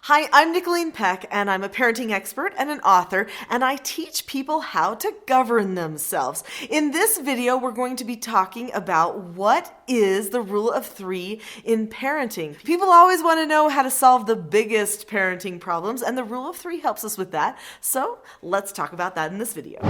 Hi, I'm Nicolene Peck, and I'm a parenting expert and an author, and I teach people how to govern themselves. In this video, we're going to be talking about what is the rule of three in parenting. People always want to know how to solve the biggest parenting problems, and the rule of three helps us with that. So let's talk about that in this video.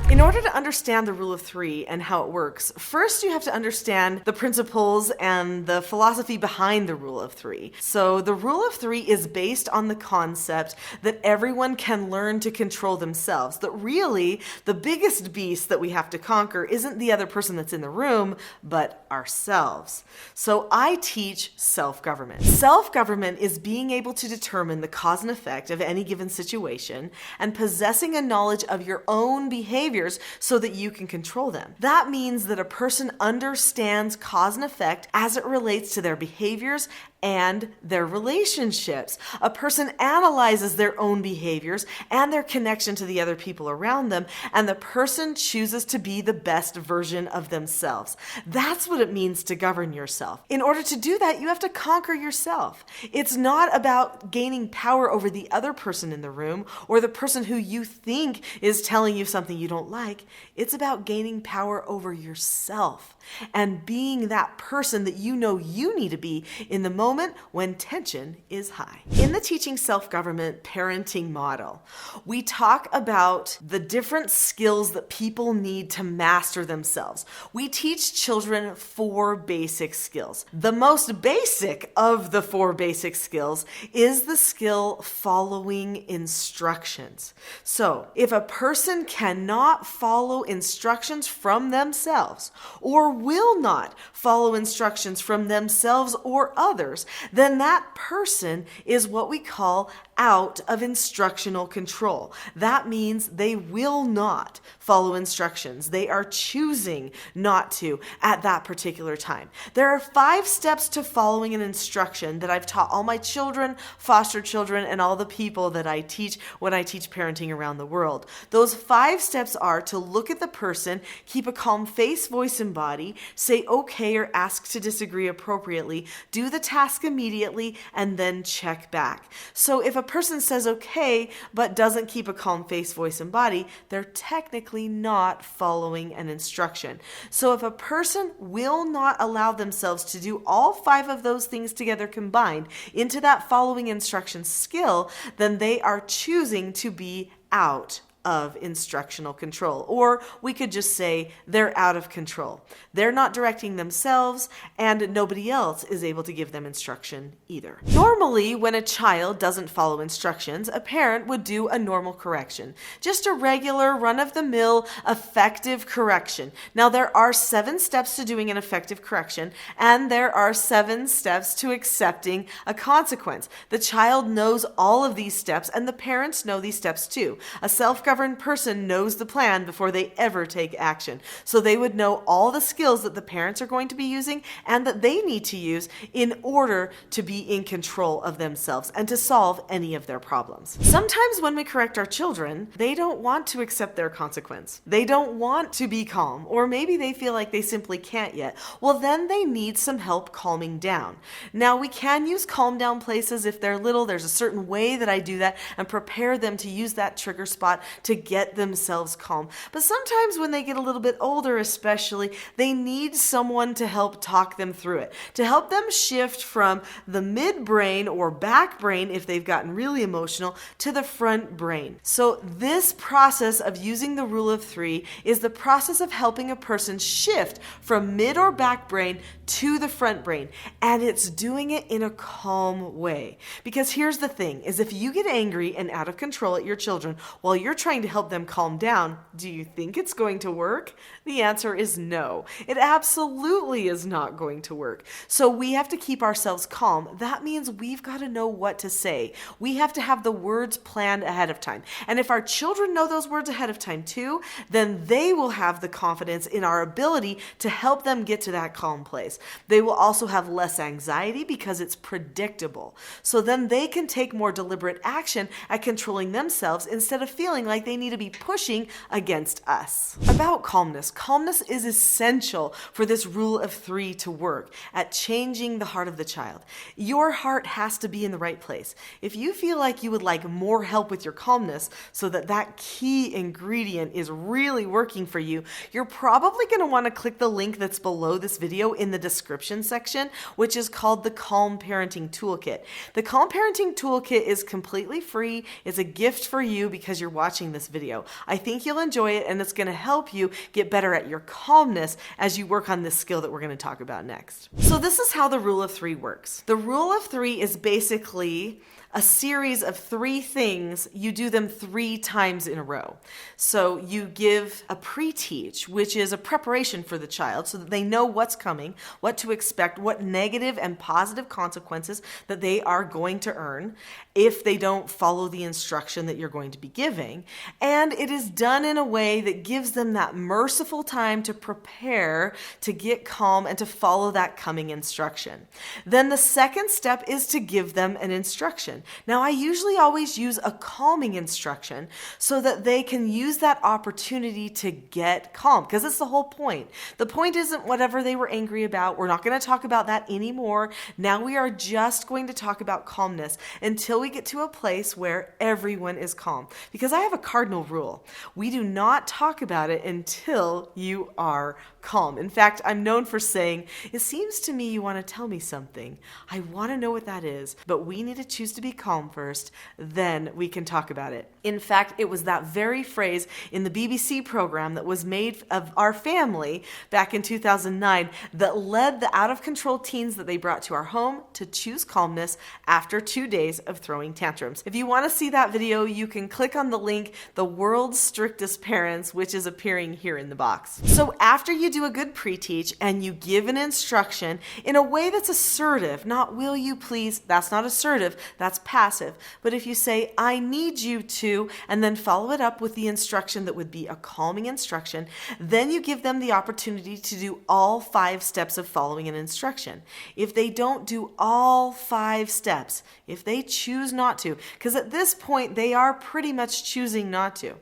In order to understand the rule of three and how it works, first you have to understand the principles and the philosophy behind the rule of three. So the rule of three is based on the concept that everyone can learn to control themselves, that really the biggest beast that we have to conquer isn't the other person that's in the room, but ourselves. So I teach self-government. Self-government is being able to determine the cause and effect of any given situation and possessing a knowledge of your own behaviors so that you can control them. That means that a person understands cause and effect as it relates to their behaviors and their relationships. A person analyzes their own behaviors and their connection to the other people around them, and the person chooses to be the best version of themselves. That's what it means to govern yourself. In order to do that, you have to conquer yourself. It's not about gaining power over the other person in the room or the person who you think is telling you something you don't like. It's about gaining power over yourself and being that person that you know you need to be in the moment when tension is high. In the Teaching Self-Government parenting model, we talk about the different skills that people need to master themselves. We teach children 4 basic skills. The most basic of the 4 basic skills is the skill following instructions. So, if a person cannot follow instructions from themselves or will not follow instructions from themselves or others, then that person is what we call out of instructional control. That means they will not follow instructions. They are choosing not to at that particular time. There are 5 steps to following an instruction that I've taught all my children, foster children, and all the people that I teach when I teach parenting around the world. Those 5 steps are to look at the person, keep a calm face, voice, and body, say okay or ask to disagree appropriately, do the task immediately, and then check back. So if a person says okay, but doesn't keep a calm face, voice, and body, they're technically not following an instruction. So if a person will not allow themselves to do all 5 of those things together combined into that following instruction skill, then they are choosing to be out of instructional control. Or we could just say they're out of control. They're not directing themselves, and nobody else is able to give them instruction either. Normally, when a child doesn't follow instructions, a parent would do a normal correction. Just a regular, run-of-the-mill, effective correction. Now, there are 7 steps to doing an effective correction, and there are 7 steps to accepting a consequence. The child knows all of these steps, and the parents know these steps too. A self-governed person knows the plan before they ever take action. So they would know all the skills that the parents are going to be using and that they need to use in order to be in control of themselves and to solve any of their problems. Sometimes when we correct our children, they don't want to accept their consequence. They don't want to be calm, or maybe they feel like they simply can't yet. Well, then they need some help calming down. Now, we can use calm down places if they're little. There's a certain way that I do that and prepare them to use that trigger spot to get themselves calm. But sometimes when they get a little bit older especially, they need someone to help talk them through it, to help them shift from the midbrain or back brain if they've gotten really emotional to the front brain. So this process of using the rule of three is the process of helping a person shift from mid or back brain to the front brain, and it's doing it in a calm way. Because here's the thing, is if you get angry and out of control at your children while you're trying to help them calm down, do you think it's going to work? The answer is no. It absolutely is not going to work. So we have to keep ourselves calm. That means we've got to know what to say. We have to have the words planned ahead of time. And if our children know those words ahead of time too, then they will have the confidence in our ability to help them get to that calm place. They will also have less anxiety because it's predictable. So then they can take more deliberate action at controlling themselves instead of feeling like like they need to be pushing against us. About calmness. Calmness is essential for this rule of three to work at changing the heart of the child. Your heart has to be in the right place. If you feel like you would like more help with your calmness so that that key ingredient is really working for you, you're probably going to want to click the link that's below this video in the description section, which is called the Calm Parenting Toolkit. The Calm Parenting Toolkit is completely free. It's a gift for you because you're watching this video. I think you'll enjoy it, and it's going to help you get better at your calmness as you work on this skill that we're going to talk about next. So this is how the rule of three works. The rule of three is basically a series of three things. You do them 3 times in a row. So you give a pre-teach, which is a preparation for the child so that they know what's coming, what to expect, what negative and positive consequences that they are going to earn if they don't follow the instruction that you're going to be giving. And it is done in a way that gives them that merciful time to prepare, to get calm, and to follow that coming instruction. Then the second step is to give them an instruction. Now, I usually always use a calming instruction so that they can use that opportunity to get calm, because it's the whole point. The point isn't whatever they were angry about. We're not going to talk about that anymore. Now we are just going to talk about calmness until we get to a place where everyone is calm. Because I have a cardinal rule. We do not talk about it until you are calm. In fact, I'm known for saying, it seems to me you want to tell me something. I want to know what that is, but we need to choose to be calm first, then we can talk about it. In fact, it was that very phrase in the BBC program that was made of Our Family back in 2009 that led the out-of-control teens that they brought to our home to choose calmness after 2 days of throwing tantrums. If you want to see that video, you can click on the link, The World's Strictest Parents, which is appearing here in the box. So after you do a good pre-teach and you give an instruction in a way that's assertive, not will you please, that's not assertive, that's passive. But if you say, I need you to, and then follow it up with the instruction that would be a calming instruction, then you give them the opportunity to do all 5 steps of following an instruction. If they don't do all 5 steps, if they choose not to, because at this point they are pretty much choosing not to,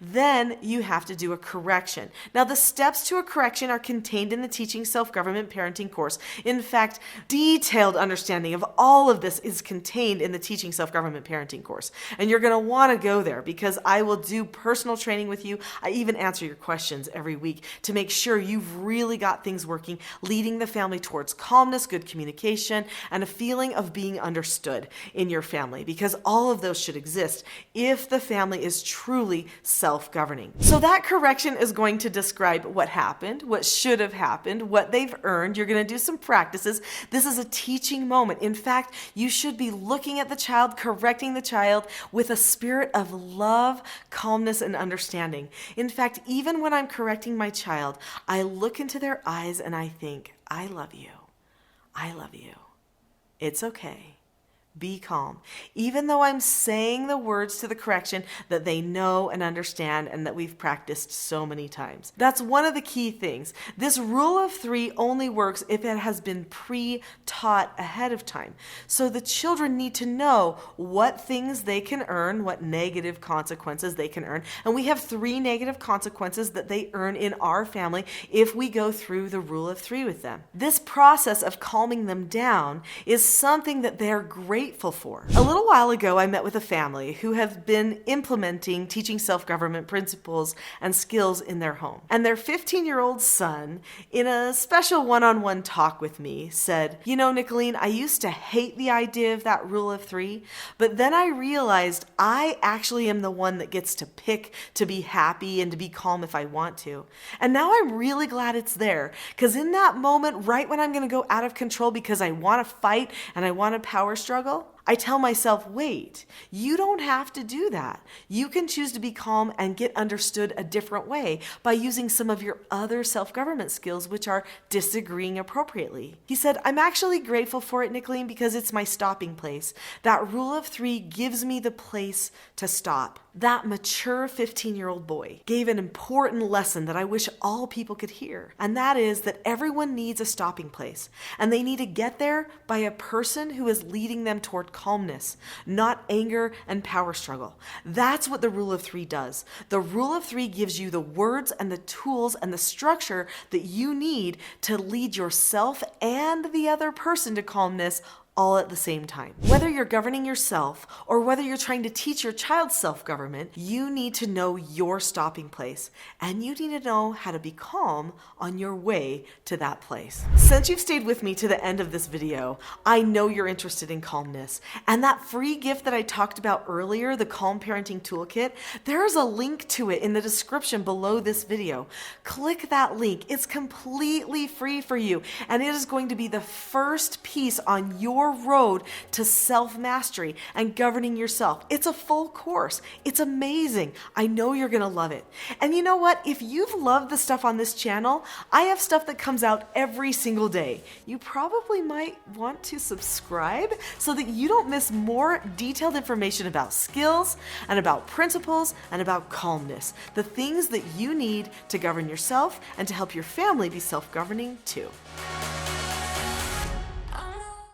then you have to do a correction. Now, the steps to a correction are contained in the Teaching Self-Government Parenting course. In fact, detailed understanding of all of this is contained in the Teaching Self-Government Parenting course. And you're going to want to go there because I will do personal training with you. I even answer your questions every week to make sure you've really got things working, leading the family towards calmness, good communication, and a feeling of being understood in your family, because all of those should exist if the family is truly self-governing. So that correction is going to describe what happened, what should have happened, what they've earned. You're going to do some practices. This is a teaching moment. In fact, you should be looking at the child, correcting the child with a spirit of love, calmness, and understanding. In fact, even when I'm correcting my child, I look into their eyes and I think, I love you. I love you. It's okay. Be calm. Even though I'm saying the words to the correction that they know and understand and that we've practiced so many times. That's one of the key things. This rule of 3 only works if it has been pre-taught ahead of time. So the children need to know what things they can earn, what negative consequences they can earn. And we have 3 negative consequences that they earn in our family if we go through the rule of 3 with them. This process of calming them down is something that they're grateful for. A little while ago, I met with a family who have been implementing teaching self-government principles and skills in their home. And their 15-year-old son, in a special one-on-one talk with me, said, you know, Nicolene, I used to hate the idea of that rule of 3, but then I realized I actually am the one that gets to pick to be happy and to be calm if I want to. And now I'm really glad it's there, because in that moment, right when I'm going to go out of control because I want to fight and I want a power struggle, I tell myself, wait, you don't have to do that. You can choose to be calm and get understood a different way by using some of your other self-government skills, which are disagreeing appropriately. He said, I'm actually grateful for it, Nicolene, because it's my stopping place. That rule of 3 gives me the place to stop. That mature 15-year-old boy gave an important lesson that I wish all people could hear. And that is that everyone needs a stopping place. And they need to get there by a person who is leading them toward toward calmness, not anger and power struggle. That's what the rule of three does. The rule of three gives you the words and the tools and the structure that you need to lead yourself and the other person to calmness all at the same time. Whether you're governing yourself or whether you're trying to teach your child self-government, you need to know your stopping place, and you need to know how to be calm on your way to that place. Since you've stayed with me to the end of this video, I know you're interested in calmness, and that free gift that I talked about earlier, the Calm Parenting Toolkit, there's a link to it in the description below this video. Click that link. It's completely free for you, and it is going to be the first piece on your road to self-mastery and governing yourself. It's a full course. It's amazing. I know you're gonna love it. And you know what? If you've loved the stuff on this channel, I have stuff that comes out every single day. You probably might want to subscribe so that you don't miss more detailed information about skills and about principles and about calmness, the things that you need to govern yourself and to help your family be self-governing too.